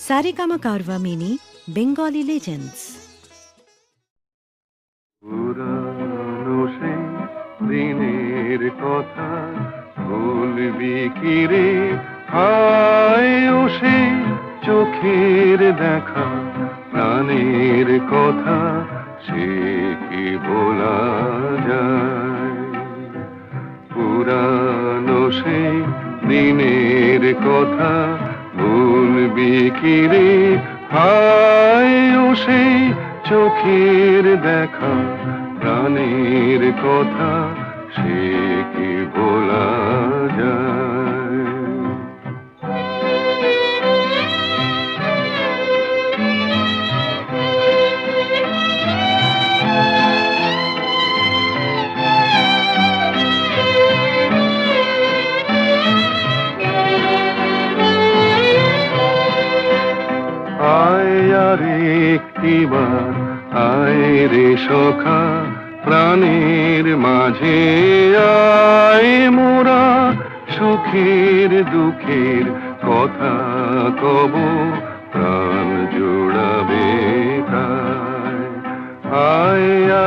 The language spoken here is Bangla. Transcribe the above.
Saregama Carvaan mini Bengali legends. পুরানো সেই দিনের কথা ভুলবি কি রে? হায় ও সেই চোখের দেখা, প্রাণের কথা সে কি ভোলা যায়? পুরানো সেই দিনের কথা ভুলবি কি রে? হায় ও সেই চোখের দেখা, প্রাণের কথা সে কি ভোলা যায়? আয় আর একটিবার আয় রে সখা, প্রাণের মাঝে আয় মোরা সুখের দুঃখের কথা কব, প্রাণ জোড়াবে তাই। আয় আর